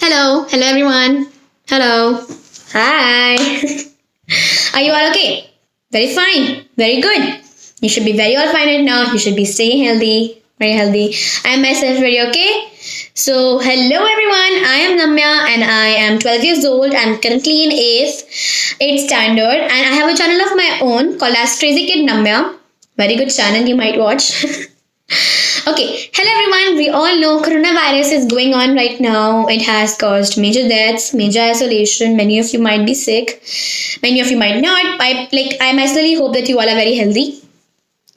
Hello everyone. Hello. Hi. Are you all okay? Very fine. Very good. You should be very all fine right now. You should be staying healthy. Very healthy. I am myself very okay. So, hello everyone. I am Namya and I am 12 years old. I'm currently in 8th standard and I have a channel of my own called as Crazy Kid Namya. Very good channel you might watch. Okay, hello everyone. We all know coronavirus is going on right now. It has caused major deaths, major isolation. Many of you might be sick. Many of you might not. I myself hope that you all are very healthy.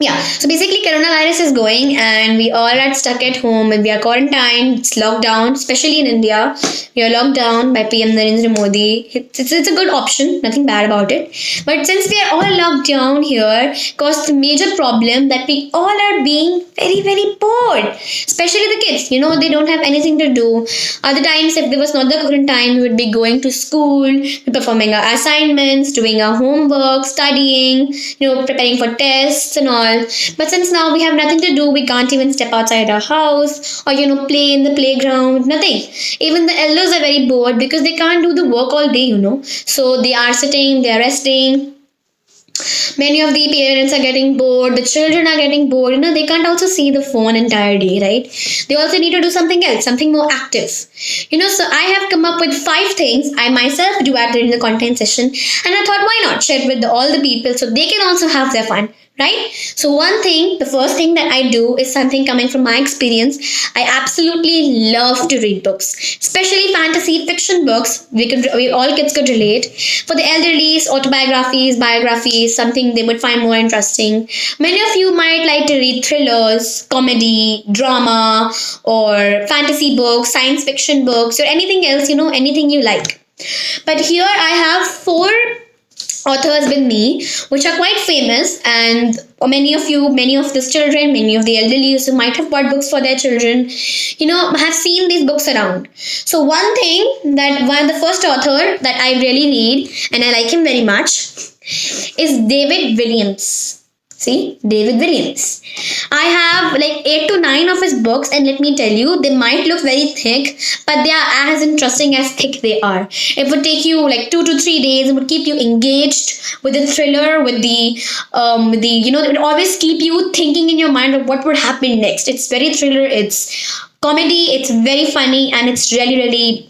Yeah, so basically coronavirus is going and we all are stuck at home and we are quarantined. It's locked down, especially in India. We are locked down by PM Narendra Modi. It's a good option, nothing bad about it. But since we are all locked down here, caused the major problem that we all are being very bored. Especially the kids, they don't have anything to do. Other times, if there was not the quarantine, we would be going to school, performing our assignments, doing our homework, studying, preparing for tests and all. But since now we have nothing to do, we can't even step outside our house or play in the playground, nothing. Even the elders are very bored because they can't do the work all day, So they are sitting, they are resting. Many of the parents are getting bored, the children are getting bored, they can't also see the phone entire day, right? They also need to do something else, something more active. So I have come up with 5 things I myself do at during the content session, and I thought why not share with all the people so they can also have their fun. Right? So the first thing that I do is something coming from my experience. I absolutely love to read books, especially fantasy fiction books. We all kids could relate. For the elderlies, autobiographies, biographies, something they would find more interesting. Many of you might like to read thrillers, comedy, drama, or fantasy books, science fiction books, or anything else, anything you like. But here I have 4 authors with me which are quite famous, and many of the children, many of the elderly who might have bought books for their children, have seen these books around. So one of the first author that I really read and I like him very much is David Williams. See, David Williams. I have like 8 to 9 of his books, and let me tell you, they might look very thick, but they are as interesting as thick they are. It would take you like 2 to 3 days. It would keep you engaged with the thriller, with the it would always keep you thinking in your mind of what would happen next. It's very thriller. It's comedy, it's very funny, and it's really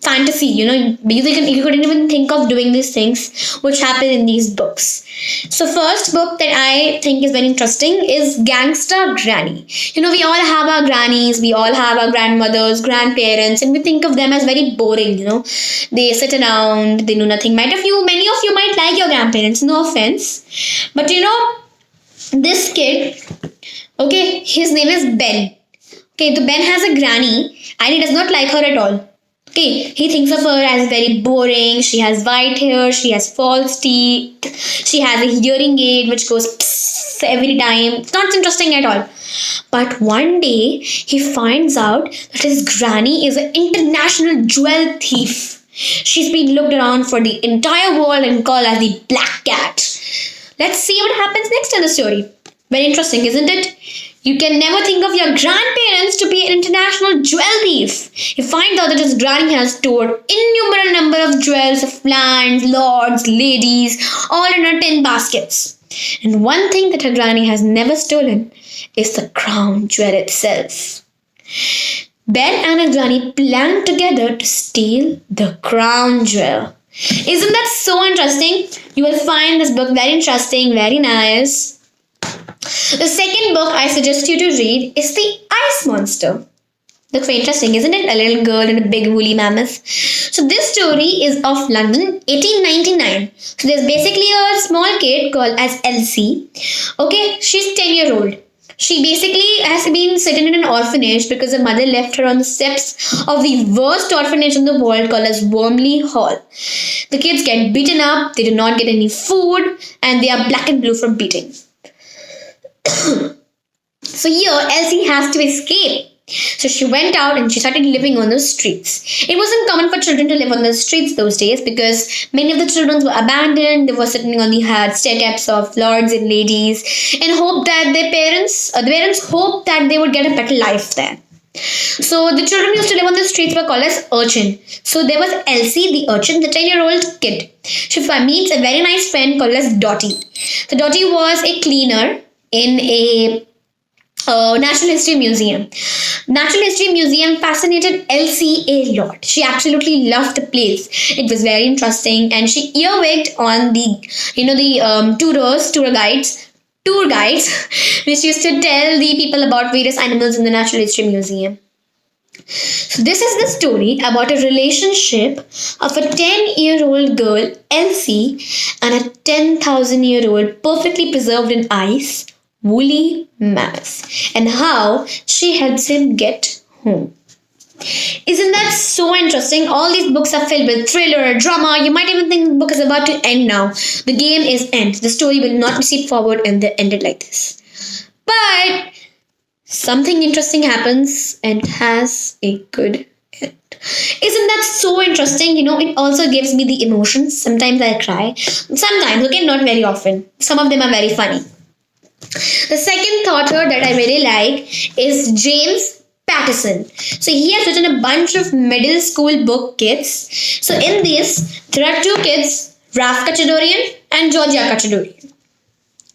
fantasy. You couldn't even think of doing these things which happen in these books. So first book that I think is very interesting is Gangsta Granny. We all have our grannies, we all have our grandmothers, grandparents, and we think of them as very boring. They sit around, they do nothing. Many of you might like your grandparents, no offense, but this kid, okay, his name is Ben. Okay, so Ben has a granny and he does not like her at all. Okay, he thinks of her as very boring. She has white hair, she has false teeth, she has a hearing aid which goes psst every time. It's not interesting at all. But one day he finds out that his granny is an international jewel thief. She's been looked around for the entire world and called as the Black Cat. Let's see what happens next in the story. Very interesting, isn't it? You can never think of your grandparents to be an international jewel thief. You find out that his granny has stored innumerable number of jewels of lands, lords, ladies, all in her tin baskets. And one thing that her granny has never stolen is the crown jewel itself. Ben and her granny planned together to steal the crown jewel. Isn't that so interesting? You will find this book very interesting, very nice. The second book I suggest you to read is The Ice Monster. Looks very interesting, isn't it? A little girl and a big woolly mammoth. So this story is of London, 1899. So there's basically a small kid called as Elsie. Okay, she's 10-year-old. She basically has been sitting in an orphanage because her mother left her on the steps of the worst orphanage in the world called as Wormley Hall. The kids get beaten up, they do not get any food, and they are black and blue from beating. So here Elsie has to escape. So she went out and she started living on the streets. It wasn't common for children to live on the streets those days because many of the children were abandoned. They were sitting on the hard steps of lords and ladies and hoped that the parents hoped that they would get a better life there. So the children used to live on the streets were called as urchin. So there was Elsie, the urchin, the 10-year-old kid. She meets a very nice friend called as Dottie. So Dottie was a cleaner in a Natural History Museum. Natural History Museum fascinated Elsie a lot. She absolutely loved the place. It was very interesting, and she earwigged on the tour guides, which used to tell the people about various animals in the Natural History Museum. So this is the story about a relationship of a 10-year-old girl, Elsie, and a 10,000-year-old perfectly preserved in ice, woolly mammoth, and how she helps him get home. Isn't that so interesting? All these books are filled with thriller, drama. You might even think the book is about to end now. The game is end. The story will not proceed forward and they ended like this. But something interesting happens and has a good end. Isn't that so interesting? It also gives me the emotions. Sometimes I cry. Sometimes, okay, not very often. Some of them are very funny. The second author that I really like is James Patterson. So he has written a bunch of middle school book kits. So in this, there are two kids, Raf Kachadorian and Georgia Kachadorian.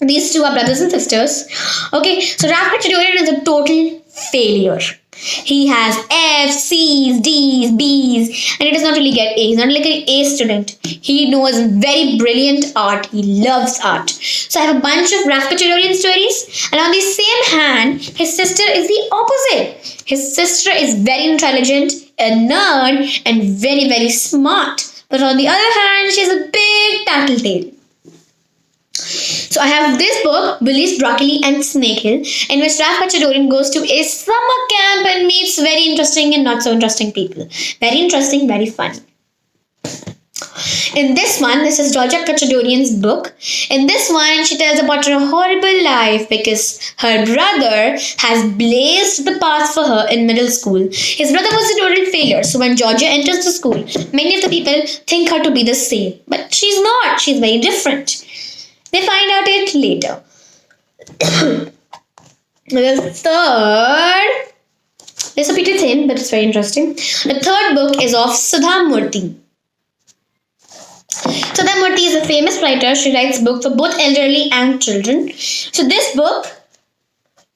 These two are brothers and sisters. Okay, so Raf Kachadorian is a total failure. He has F's, C's, D's, B's, and he does not really get A. He's not like an A student. He knows very brilliant art. He loves art. So I have a bunch of Raf Kachadorian stories, and on the same hand, his sister is the opposite. His sister is very intelligent, a nerd, and very, very smart. But on the other hand, she's a big tattletale. So I have this book, Willy's Broccoli and Snakehill, in which Raf Kachadorian goes to a summer camp and meets very interesting and not so interesting people. Very interesting, very fun. In this one, this is Georgia Kachadorian's book. In this one, she tells about her horrible life because her brother has blazed the path for her in middle school. His brother was a total failure, so when Georgia enters the school, many of the people think her to be the same. But she's not. She's very different. They find out it later. The third, this is a bit thin, but it's very interesting. The third book is of Sudha Murty. Sudha Murty is a famous writer. She writes books for both elderly and children. So this book,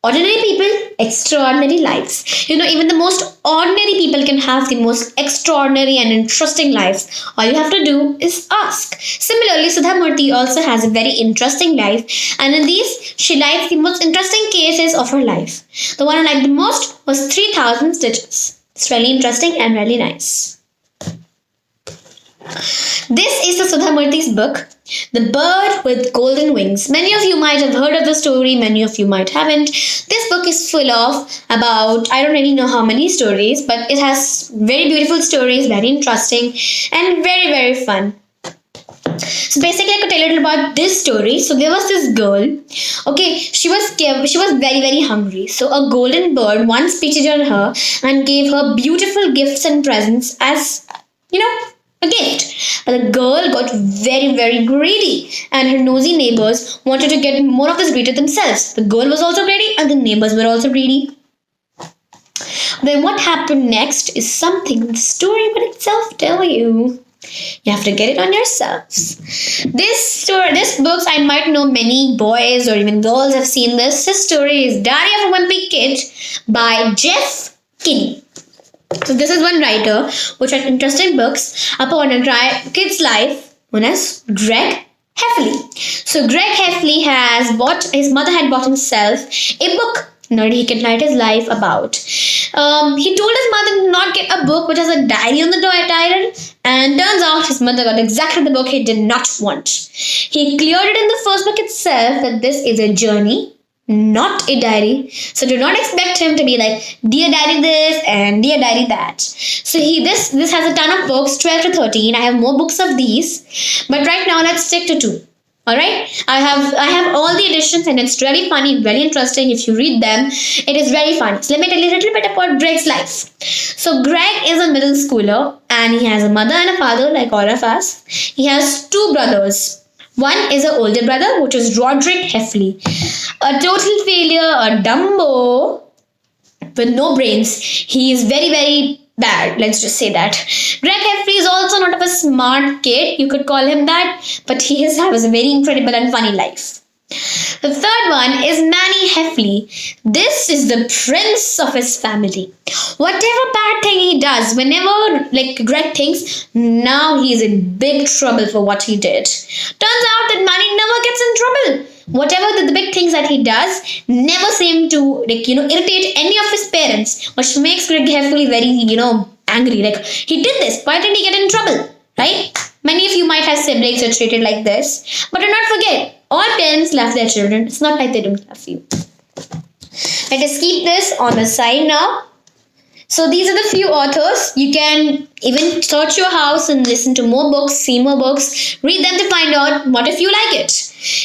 ordinary people, extraordinary lives. Even the most ordinary people can have the most extraordinary and interesting lives. All you have to do is ask. Similarly, Sudha Murty also has a very interesting life, and in these, she likes the most interesting cases of her life. The one I liked the most was 3,000 Stitches. It's really interesting and really nice. This is the Sudha Murty's book, The Bird with Golden Wings. Many of you might have heard of the story, many of you might haven't. This book is full of about, I don't really know how many stories, but it has very beautiful stories, very interesting, and very, very fun. So basically, I could tell you a little about this story. So there was this girl. Okay, she was very, very hungry. So a golden bird once feasted on her and gave her beautiful gifts and presents as, a gift. But the girl got very, very greedy, and her nosy neighbors wanted to get more of this greedy themselves. The girl was also greedy, and the neighbors were also greedy. Then what happened next is something the story would itself tell you. You have to get it on yourselves. This books, I might know many boys or even girls have seen this. This story is Diary of a Wimpy Kid by Jeff Kinney. So this is one writer which wrote interesting books upon a kid's life known as Greg Heffley. So Greg Heffley his mother had bought himself a book that he can write his life about. He told his mother not get a book which has a diary on the title, and turns out his mother got exactly the book he did not want. He cleared it in the first book itself that this is a journey, not a diary. So do not expect him to be like, dear diary this and dear diary that. So this has a ton of books, 12 to 13. I have more books of these, but right now let's stick to 2. Alright, I have all the editions, and it's really funny, very interesting. If you read them, it is very funny. So let me tell you a little bit about Greg's life. So Greg is a middle schooler, and he has a mother and a father like all of us. He has 2 brothers. One is an older brother, which is Roderick Heffley, a total failure, a Dumbo, with no brains. He is very, very bad. Let's just say that. Greg Heffley is also not of a smart kid. You could call him that, but he has a very incredible and funny life. The third one is Manny Heffley. This is the prince of his family. Whatever bad thing he does, whenever like Greg thinks, now he is in big trouble for what he did. Turns out that Manny never gets in trouble. Whatever the big things that he does never seem to irritate any of his parents, which makes Greg Heffley very angry. Like, he did this. Why didn't he get in trouble? Right? Many of you might have siblings who are treated like this. But do not forget, all parents love their children. It's not like they don't love you. Let us keep this on the side now. So these are the few authors. You can even search your house and listen to more books, see more books, read them to find out what if you like it.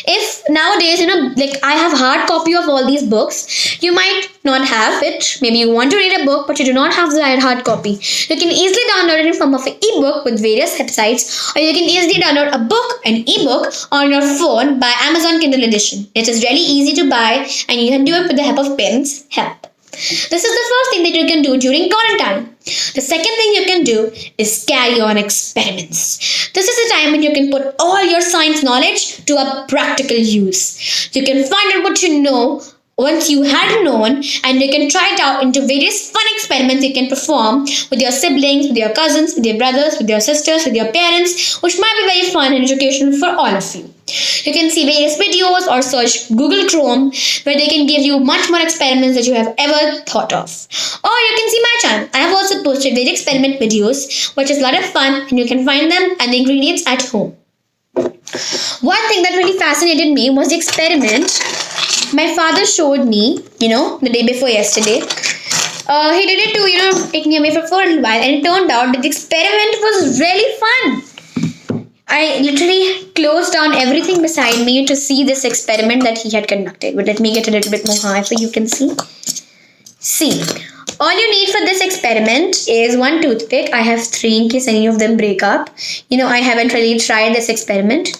If nowadays, like I have hard copy of all these books, you might not have it. Maybe you want to read a book, but you do not have the hard copy. You can easily download it in form of an ebook with various websites, or you can easily download a book, an ebook on your phone by Amazon Kindle Edition. It is really easy to buy, and you can do it with the help of parents' help. This is the first thing that you can do during quarantine. The second thing you can do is carry on experiments. This is the time when you can put all your science knowledge to a practical use. You can find out what you know once you had known, and you can try it out into various fun experiments you can perform with your siblings, with your cousins, with your brothers, with your sisters, with your parents, which might be very fun and educational for all of you. You can see various videos or search Google Chrome, where they can give you much more experiments that you have ever thought of. Or you can see my channel. I have also posted various experiment videos, which is a lot of fun, and you can find them and the ingredients at home. One thing that really fascinated me was the experiment my father showed me, the day before yesterday. He did it to, take me away for a little while, and it turned out that the experiment was really fun. I literally closed down everything beside me to see this experiment that he had conducted. But let me get a little bit more high so you can see. See, all you need for this experiment is one toothpick. I have 3 in case any of them break up. I haven't really tried this experiment.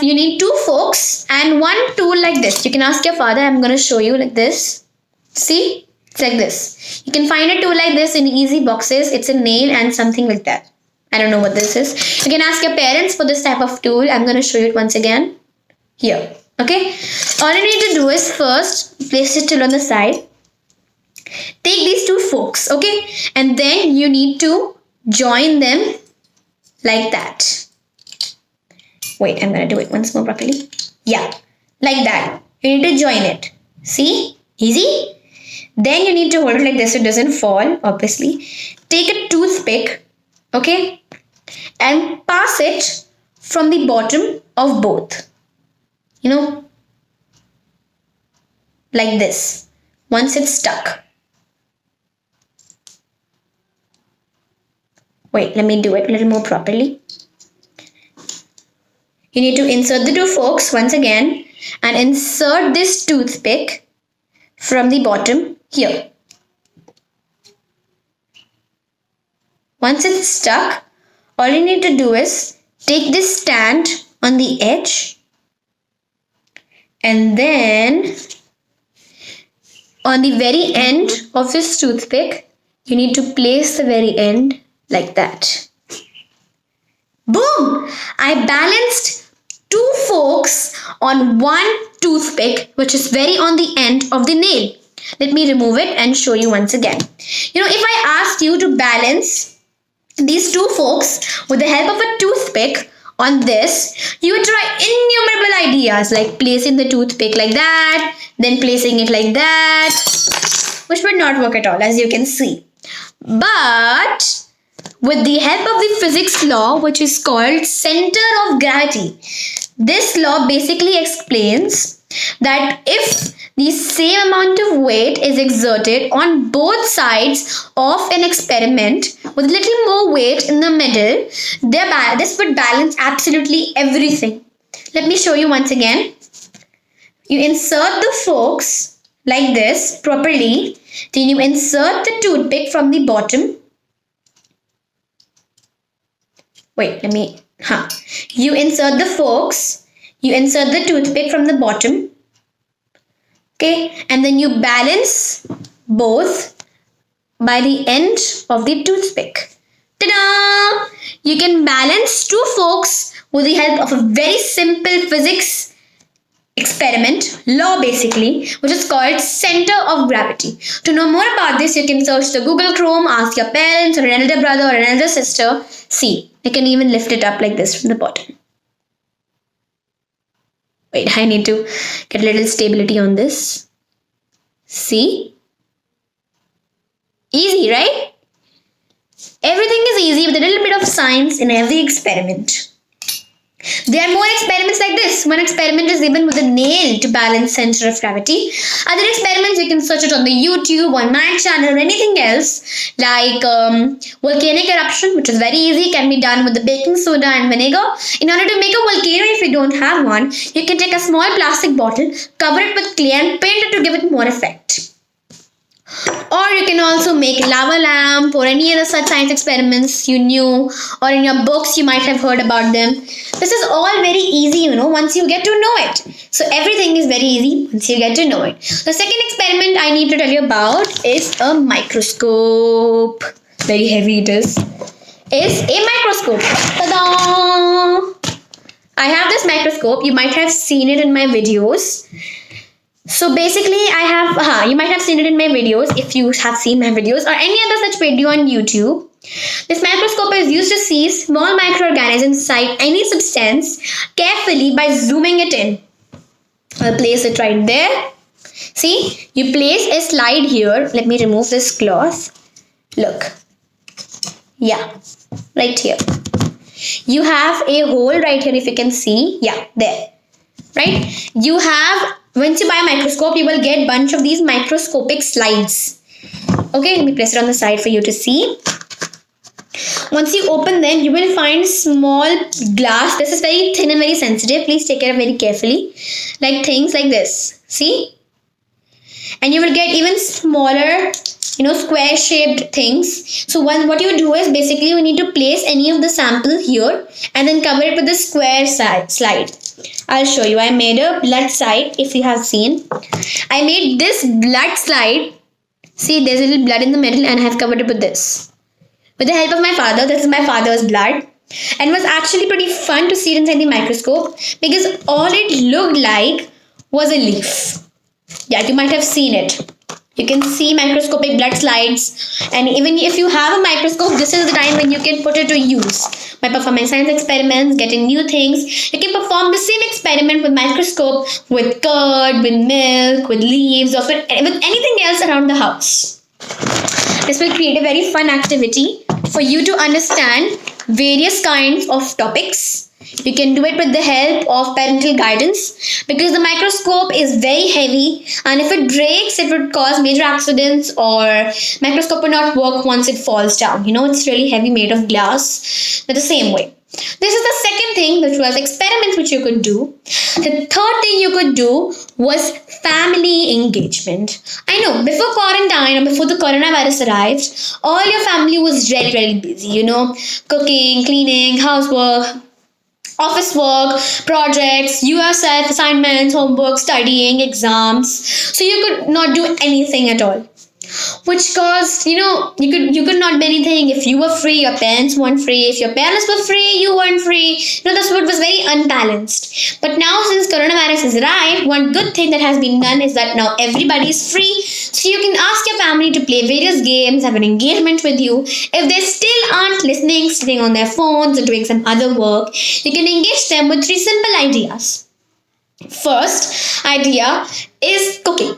You need 2 forks and 1 tool like this. You can ask your father. I'm going to show you like this. See? It's like this. You can find a tool like this in easy boxes. It's a nail and something like that. I don't know what this is. You can ask your parents for this type of tool. I'm going to show you it once again. Here. Okay? All you need to do is first place the tool on the side. Take these 2 forks. Okay? And then you need to join them like that. Wait, I'm going to do it once more properly. Yeah, like that. You need to join it. See? Easy? Then you need to hold it like this so it doesn't fall, obviously. Take a toothpick, okay? And pass it from the bottom of both. Like this. Once it's stuck. Wait, let me do it a little more properly. You need to insert the 2 forks once again and insert this toothpick from the bottom here. Once it's stuck, all you need to do is take this stand on the edge, and then on the very end of this toothpick, you need to place the very end like that. Boom! I balanced 2 forks on 1 toothpick, which is very on the end of the nail. Let me remove it and show you once again. If I asked you to balance these 2 forks with the help of a toothpick on this, you would try innumerable ideas like placing the toothpick like that, then placing it like that, which would not work at all, as you can see. But with the help of the physics law, which is called center of gravity, this law basically explains that if the same amount of weight is exerted on both sides of an experiment with a little more weight in the middle, this would balance absolutely everything. Let me show you once again. You insert the forks like this properly, then you insert the toothpick from the bottom. You insert the forks, you insert the toothpick from the bottom, okay, and then you balance both by the end of the toothpick. Ta-da! You can balance two forks with the help of a very simple physics experiment, law basically, which is called center of gravity. To know more about this, you can search the Google Chrome, ask your parents or an elder brother or an elder sister. See, you can even lift it up like this from the bottom. Wait, I need to get a little stability on this. See? Easy, right? Everything is easy with a little bit of science in every experiment. There are more experiments like this. One experiment is even with a nail to balance center of gravity. Other experiments, you can search it on the YouTube, on my channel, or anything else, like volcanic eruption, which is very easy, can be done with the baking soda and vinegar. In order to make a volcano, if you don't have one, you can take a small plastic bottle, cover it with clay and paint it to give it more effect. Or you can also make lava lamp or any other such science experiments you knew, or in your books you might have heard about them. This is all very easy, once you get to know it. So everything is very easy once you get to know it. The second experiment I need to tell you about is a microscope. Very heavy it is. Is a microscope. Ta-da! I have this microscope. You might have seen it in my videos. So basically, you might have seen it in my videos if you have seen my videos or any other such video on YouTube. This microscope is used to see small microorganisms inside any substance carefully by zooming it in. I'll place it right there. See, you place a slide here. Let me remove this cloth. Look. Yeah, right here. You have a hole right here if you can see. Yeah, there. Right? Once you buy a microscope, you will get a bunch of these microscopic slides. Okay, let me place it on the side for you to see. Once you open them, you will find small glass. This is very thin and very sensitive. Please take care very carefully. Like things like this. See? And you will get even smaller, square shaped things. So what you do is basically you need to place any of the sample here and then cover it with the square slide. I'll show you. I made a blood slide, if you have seen. I made this blood slide. See, there's a little blood in the middle and I have covered it with this. With the help of my father. This is my father's blood. And it was actually pretty fun to see it inside the microscope because all it looked like was a leaf. Yeah, you might have seen it. You can see microscopic blood slides, and even if you have a microscope, this is the time when you can put it to use. By performing science experiments, getting new things, you can perform the same experiment with microscope, with curd, with milk, with leaves, or with anything else around the house. This will create a very fun activity for you to understand various kinds of topics. You can do it with the help of parental guidance because the microscope is very heavy and if it breaks, it would cause major accidents or microscope would not work once it falls down. It's really heavy, made of glass. But the same way. This is the second thing, which was experiments which you could do. The third thing you could do was family engagement. I know, before quarantine or before the coronavirus arrived, all your family was really, really busy. Cooking, cleaning, housework, office work, projects, yourself, assignments, homework, studying, exams. So you could not do anything at all. Which caused, you could not do anything. If you were free, your parents weren't free. If your parents were free, you weren't free. This was very unbalanced. But now since coronavirus has arrived, one good thing that has been done is that now everybody is free. So you can ask your family to play various games, have an engagement with you. If they still aren't listening, sitting on their phones or doing some other work, you can engage them with 3 simple ideas. First idea is cooking.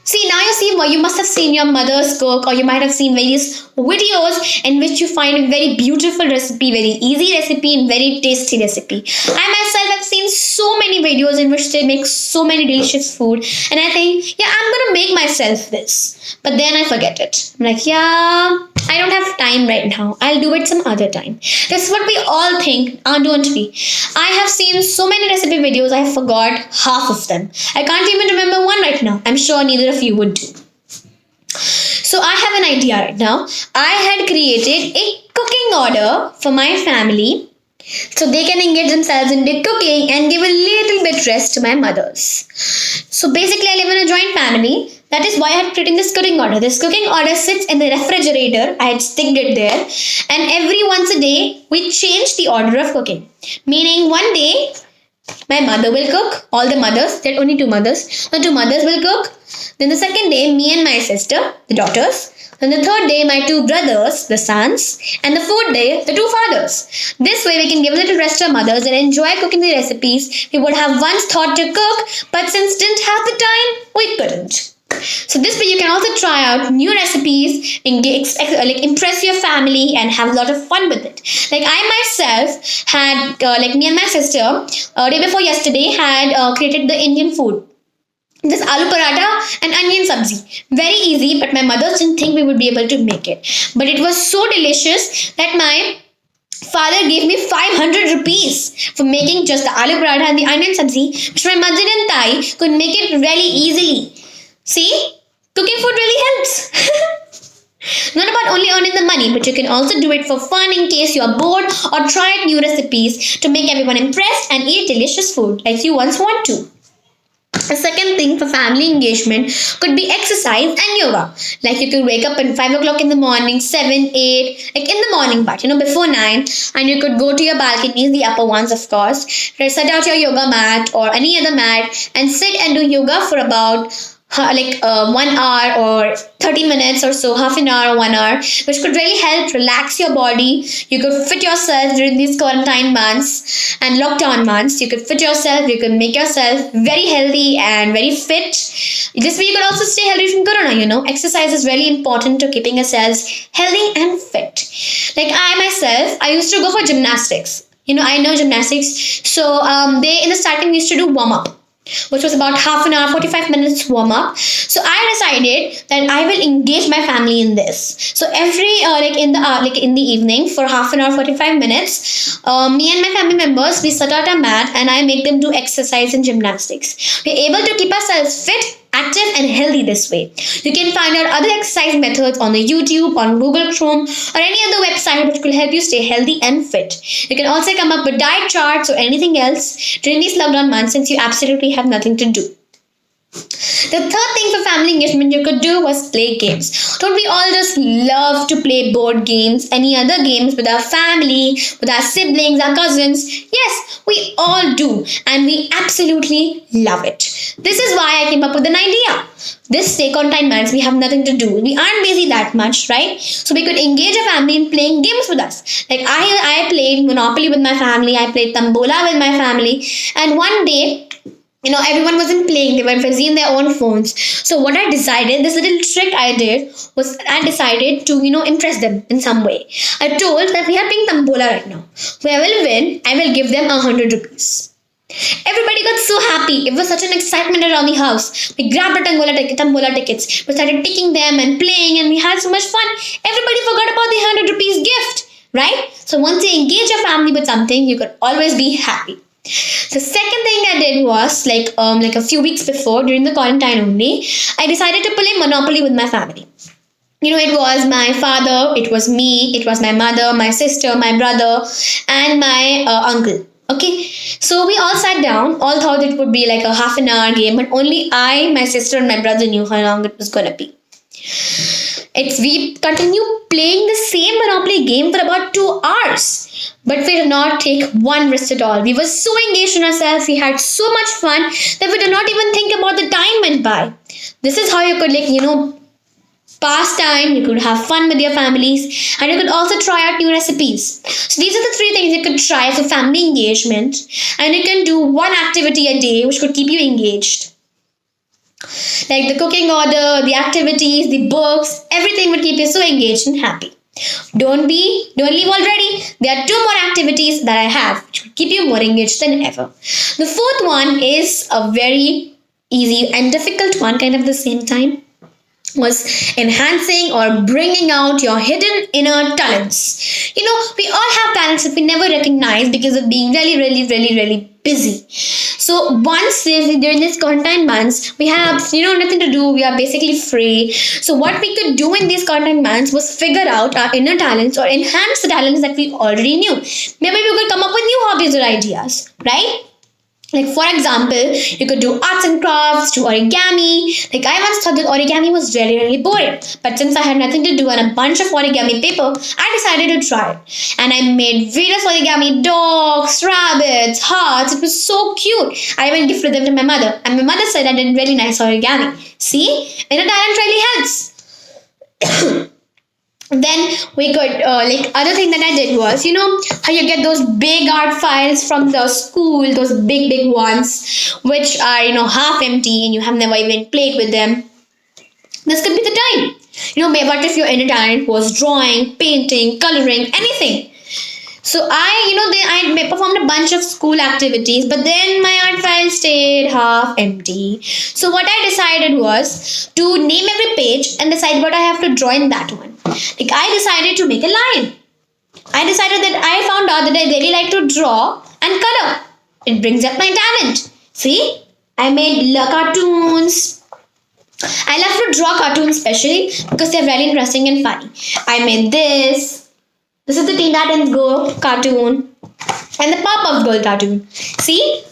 See, now you must have seen your mother's cook or you might have seen various videos in which you find a very beautiful recipe, very easy recipe and very tasty recipe. I myself have seen so many videos in which they make so many delicious food and I think, yeah, I'm going to make myself this. But then I forget it. I'm like, yeah, I don't have time right now. I'll do it some other time. That's what we all think, don't we? I have seen so many recipe videos, I forgot half of them. I can't even remember one right now. I'm sure neither of you would do. So I have an idea right now. I had created a cooking order for my family so they can engage themselves in the cooking and give a little bit rest to my mothers. So basically I live in a joint family. That is why I had created this cooking order. This cooking order sits in the refrigerator. I had sticked it there. And every once a day, we change the order of cooking. Meaning one day, my mother will cook. All the mothers, there are only two mothers. The two mothers will cook. Then the second day, me and my sister, the daughters. Then the third day, my two brothers, the sons. And the fourth day, the two fathers. This way, we can give a little rest to our mothers and enjoy cooking the recipes we would have once thought to cook, but since didn't have the time, we couldn't. So this way you can also try out new recipes, impress your family and have a lot of fun with it. Like I myself had, me and my sister, day before yesterday had created the Indian food. This aloo paratha and onion sabzi. Very easy, but my mothers didn't think we would be able to make it. But it was so delicious that my father gave me 500 rupees for making just the aloo paratha and the onion sabzi, which my mother and I could make it really easily. See, cooking food really helps. Not about only earning the money, but you can also do it for fun in case you are bored or try new recipes to make everyone impressed and eat delicious food like you once want to. A second thing for family engagement could be exercise and yoga. Like you could wake up at 5 o'clock in the morning, 7, 8, like in the morning but before 9, and you could go to your balconies, the upper ones of course, set out your yoga mat or any other mat and sit and do yoga for about 1 hour or 30 minutes or so, half an hour or 1 hour, which could really help relax your body. You could fit yourself during these quarantine months and lockdown months. You could fit yourself, you could make yourself very healthy and very fit. This way you could also stay healthy from corona. Exercise is really important to keeping yourselves healthy and fit. Like I myself, I used to go for gymnastics. I know gymnastics. So they in the starting used to do warm up, which was about half an hour, 45 minutes warm up. So I decided that I will engage my family in this. So every in the evening for half an hour, 45 minutes, me and my family members, we set out a mat and I make them do exercise and gymnastics. We're able to keep ourselves fit, active and healthy this way. You can find out other exercise methods on the YouTube, on Google Chrome or any other website which will help you stay healthy and fit. You can also come up with diet charts or anything else during these lockdown months since you absolutely have nothing to do. The third thing for family engagement you could do was play games. Don't we all just love to play board games, any other games with our family, with our siblings, our cousins? Yes, we all do and we absolutely love it. This is why I came up with an idea. This quarantine months we have nothing to do. We aren't busy that much, right? So we could engage a family in playing games with us. Like I played Monopoly with my family, I played Tambola with my family, and one day everyone wasn't playing, they were busy in their own phones. So what I decided, this little trick I did was I decided to, impress them in some way. I told that we are playing Tambola right now. Whoever will win, I will give them 100 rupees. Everybody got so happy. It was such an excitement around the house. We grabbed the Tambola tickets. We started taking them and playing and we had so much fun. Everybody forgot about the 100 rupees gift, right? So once you engage your family with something, you could always be happy. The second thing I did was a few weeks before during the quarantine only, I decided to play Monopoly with my family. It was my father, it was me, it was my mother, my sister, my brother, and my uncle. Okay, so we all sat down, all thought it would be like a half an hour game, but only I, my sister, and my brother knew how long it was gonna be. We continue playing the same Monopoly game for about 2 hours. But we did not take one risk at all. We were so engaged in ourselves. We had so much fun that we did not even think about the time went by. This is how you could pass time, you could have fun with your families, and you could also try out new recipes. So these are the 3 things you could try for family engagement, and you can do one activity a day which could keep you engaged. Like the cooking order, the activities, the books, everything would keep you so engaged and happy. Don't leave already. There are 2 more activities that I have which will keep you more engaged than ever. The fourth one is a very easy and difficult one, kind of at the same time, was enhancing or bringing out your hidden inner talents. We all have talents that we never recognize because of being really, really, really, really busy. So once during these quarantine months, we have nothing to do. We are basically free. So what we could do in these quarantine months was figure out our inner talents or enhance the talents that we already knew. Maybe we could come up with new hobbies or ideas, right? Like for example, you could do arts and crafts, do origami. Like I once thought that origami was really, really boring. But since I had nothing to do and a bunch of origami paper, I decided to try it. And I made various origami dogs, rabbits, hearts. It was so cute. I even gifted them to my mother. And my mother said I did really nice origami. See? Inner talent really helps. Then we could like other thing that I did was, you know how you get those big art files from the school, those big ones which are, you know, half empty and you have never even played with them. This could be the time. You know, what if your inner talent was drawing, painting, coloring, anything? So I performed a bunch of school activities, but then my art file stayed half empty. So what I decided was to name every page and decide what I have to draw in that one. Like I decided to make a lion. I decided that I found out that I really like to draw and color. It brings up my talent. See, I made cartoons. I love to draw cartoons especially because they're really interesting and funny. I made this. This is the Teen Titans Go cartoon and the Powerpuff Girl cartoon. See?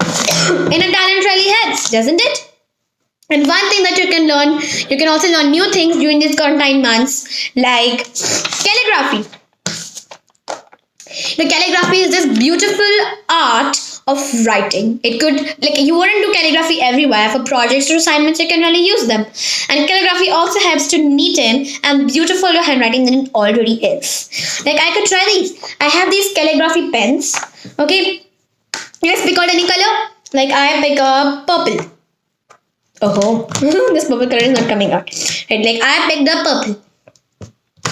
Inner talent really helps, doesn't it? And one thing that you can also learn new things during these quarantine months, like calligraphy. The calligraphy is this beautiful art of writing. It could, like, you wouldn't do calligraphy everywhere. For projects or assignments, you can really use them. And calligraphy also helps to neaten and beautify your handwriting than it already is. Like, I could try these. I have these calligraphy pens. Okay, let's pick out any color. Like, I pick up purple. Oh, this purple color is not coming out. Right, like I picked up purple.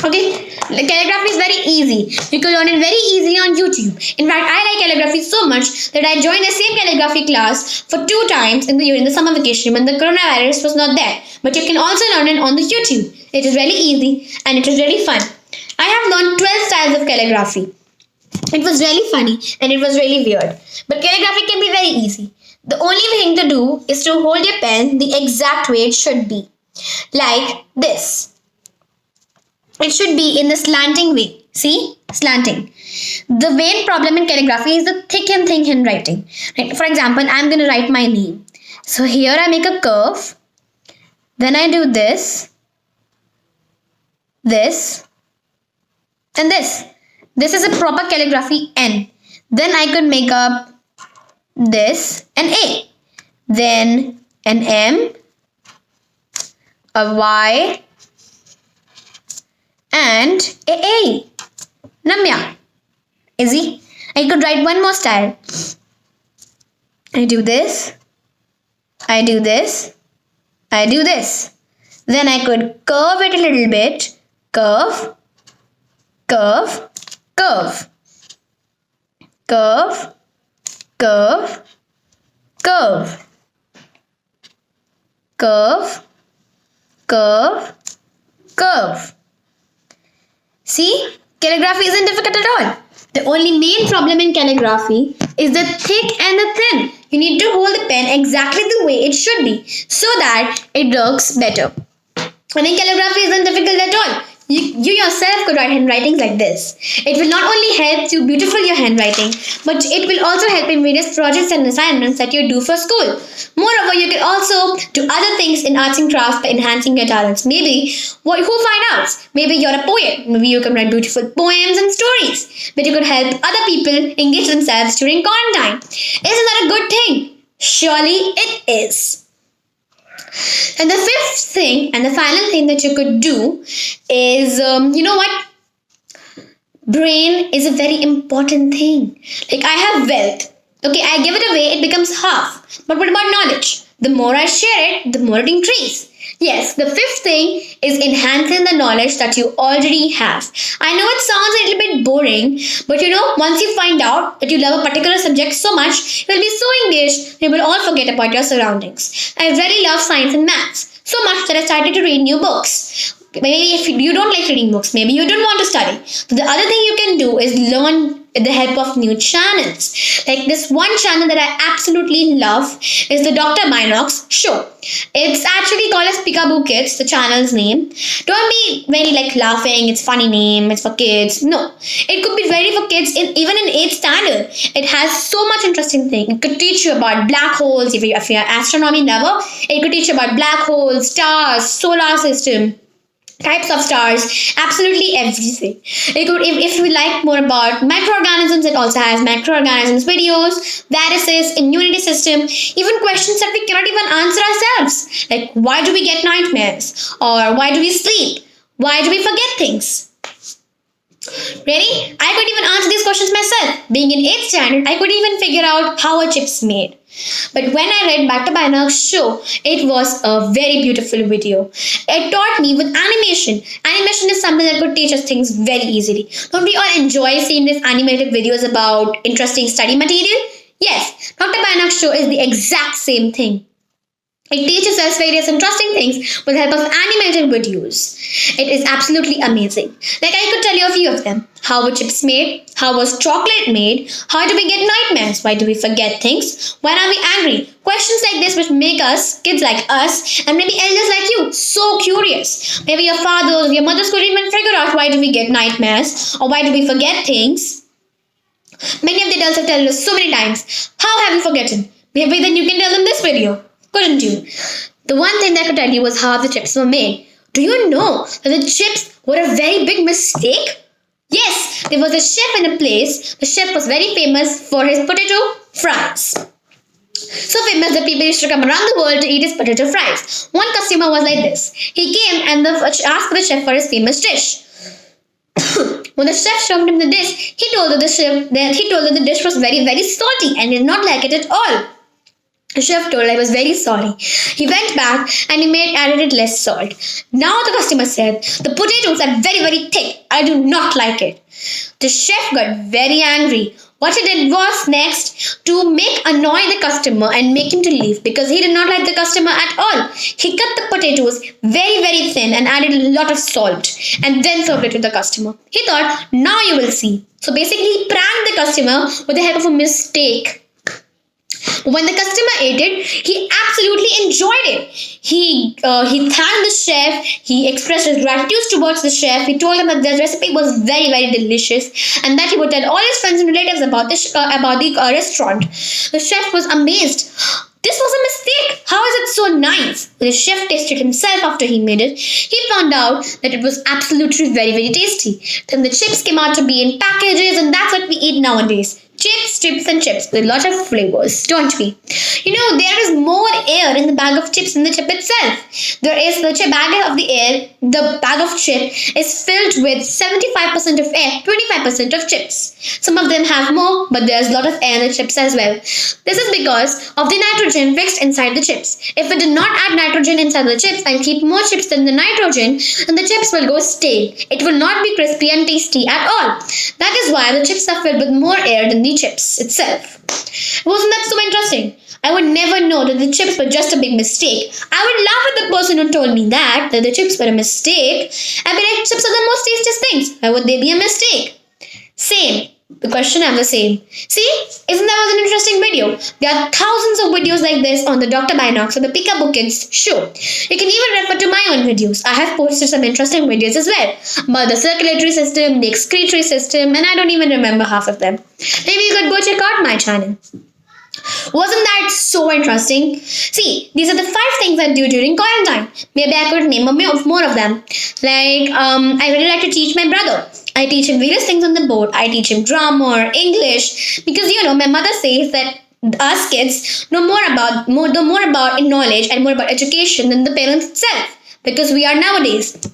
Okay, the calligraphy is very easy. You can learn it very easily on YouTube. In fact, I like calligraphy so much that I joined the same calligraphy class for 2 times in the summer vacation when the coronavirus was not there. But you can also learn it on the YouTube. It is really easy and it is really fun. I have learned 12 styles of calligraphy. It was really funny and it was really weird. But calligraphy can be very easy. The only thing to do is to hold your pen the exact way it should be. Like this. It should be in the slanting way. See? Slanting. The main problem in calligraphy is the thick and thin handwriting. Right? For example, I'm going to write my name. So here I make a curve. Then I do this. This. And this. This is a proper calligraphy N. Then I could make up this an A. Then an M. A Y. And a Namya. Easy. I could write one more style. I do this. I do this. I do this. Then I could curve it a little bit. Curve. Curve. Curve. Curve. Curve. Curve. Curve. Curve. Curve. See, calligraphy isn't difficult at all. The only main problem in calligraphy is the thick and the thin. You need to hold the pen exactly the way it should be so that it looks better. I mean, calligraphy isn't difficult at all. You yourself could write handwritings like this. It will not only help you beautify your handwriting, but it will also help in various projects and assignments that you do for school. Moreover, you can also do other things in arts and crafts by enhancing your talents. Maybe, who find out? Maybe you're a poet. Maybe you can write beautiful poems and stories. But you could help other people engage themselves during quarantine. Isn't that a good thing? Surely it is. And the fifth thing and the final thing that you could do is, you know what? Brain is a very important thing. Like I have wealth. Okay, I give it away, it becomes half. But what about knowledge? The more I share it, the more it increases. Yes, the fifth thing is enhancing the knowledge that you already have. I know it sounds a little bit boring, but once you find out that you love a particular subject so much, you will be so engaged, you will all forget about your surroundings. I really love science and maths, so much that I started to read new books. Maybe if you don't like reading books, maybe you don't want to study. So the other thing you can do is learn with the help of new channels. Like this one channel that I absolutely love is the Dr. Binox show. It's actually called as Peekaboo Kids, the channel's name. Don't be very like laughing, it's funny name, it's for kids. No. It could be very for kids even in 8th standard. It has so much interesting thing. It could teach you about black holes if you're an astronomy lover. It could teach you about black holes, stars, solar system, types of stars, absolutely everything. It could, if we like more about microorganisms, it also has microorganisms videos, viruses, immunity system, even questions that we cannot even answer ourselves, like why do we get nightmares, or why do we sleep, why do we forget things. Really? I could even answer these questions myself. Being in 8th standard, I could even figure out how a chip's made. But when I read Dr. Binox's show, it was a very beautiful video. It taught me with animation. Animation is something that could teach us things very easily. Don't we all enjoy seeing these animated videos about interesting study material? Yes, Dr. Binox's show is the exact same thing. It teaches us various interesting things with the help of animated videos. It is absolutely amazing. Like I could tell you a few of them. How were chips made? How was chocolate made? How do we get nightmares? Why do we forget things? When are we angry? Questions like this which make us, kids like us, and maybe elders like you, so curious. Maybe your fathers, your mothers could even figure out why do we get nightmares or why do we forget things. Many of the adults have told us so many times. How have you forgotten? Maybe then you can tell them this video. Couldn't you? The one thing that I could tell you was how the chips were made. Do you know that the chips were a very big mistake? Yes, there was a chef in a place. The chef was very famous for his potato fries. So famous that people used to come around the world to eat his potato fries. One customer was like this. He came and asked the chef for his famous dish. When the chef showed him the dish, he told that the dish was very, very salty and did not like it at all. The chef told I was very sorry. He went back and he added less salt. Now the customer said, the potatoes are very, very thick. I do not like it. The chef got very angry. What he did was next to annoy the customer and make him to leave because he did not like the customer at all. He cut the potatoes very, very thin and added a lot of salt and then served it to the customer. He thought, now you will see. So basically he pranked the customer with the help of a mistake. When the customer ate it, he absolutely enjoyed it. He thanked the chef. He expressed his gratitude towards the chef. He told him that the recipe was very, very delicious and that he would tell all his friends and relatives about the restaurant. The chef was amazed. This was a mistake. How is it so nice? When the chef tasted himself after he made it, he found out that it was absolutely very, very tasty. Then the chips came out to be in packages and that's what we eat nowadays. Chips and chips with a lot of flavors, don't we? You know, there is more air in the bag of chips than the chip itself. The bag of chip is filled with 75% of air, 25% of chips. Some of them have more, but there's a lot of air in the chips as well. This is because of the nitrogen fixed inside the chips. If we did not add nitrogen inside the chips and keep more chips than the nitrogen, then the chips will go stale. It will not be crispy and tasty at all. That is why the chips are filled with more air than the chips itself. Wasn't that so interesting? I would never know that the chips were just a big mistake. I would laugh at the person who told me that the chips were a mistake. I'd be like, chips are the most tastiest things. Why would they be a mistake? Same. The question are the same. See, isn't that was an interesting video? There are thousands of videos like this on the Dr. Binox or the Peekaboo Kids show. You can even refer to my own videos. I have posted some interesting videos as well about the circulatory system, the excretory system, and I don't even remember half of them. Maybe you could go check out my channel. Wasn't that so interesting? See, these are the 5 things I do during quarantine. Maybe I could name more of them. Like, I really like to teach my brother. I teach him various things on the board. I teach him grammar, English, because my mother says that us kids know more about knowledge and more about education than the parents itself, because we are nowadays.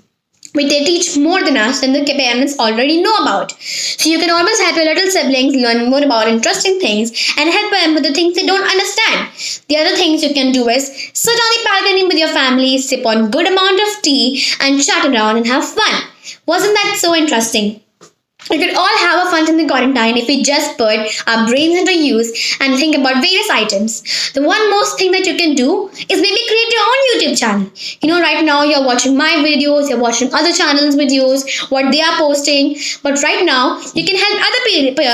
They teach more than us than the parents already know about. So you can always help your little siblings learn more about interesting things and help them with the things they don't understand. The other things you can do is sit on the balcony with your family, sip on good amount of tea and chat around and have fun. Wasn't that so interesting? We could all have a fun in the quarantine if we just put our brains into use and think about various items. The one most thing that you can do is maybe create your own YouTube channel. Right now you're watching my videos, you're watching other channels' videos, what they are posting. But right now you can help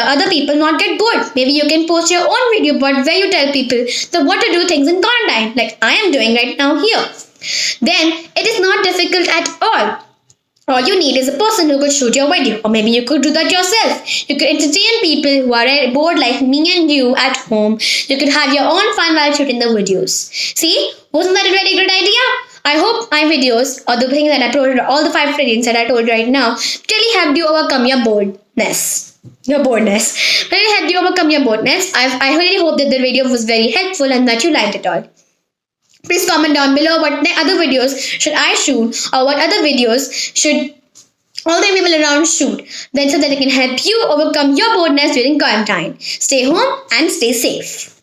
other people not get bored. Maybe you can post your own video, but where you tell people that what to do things in quarantine, like I am doing right now here. Then it is not difficult at all. All you need is a person who could shoot your video, or maybe you could do that yourself. You could entertain people who are bored like me and you at home. You could have your own fun while shooting the videos. See, wasn't that a very good idea? I hope my videos, or the things that I told, all the 5 things that I told right now, really helped you overcome your boredness. Really helped you overcome your boredness. I really hope that the video was very helpful and that you liked it all. Please comment down below what other videos should I shoot, or what other videos should all the people around shoot, then so that they can help you overcome your boredness during quarantine. Stay home and stay safe.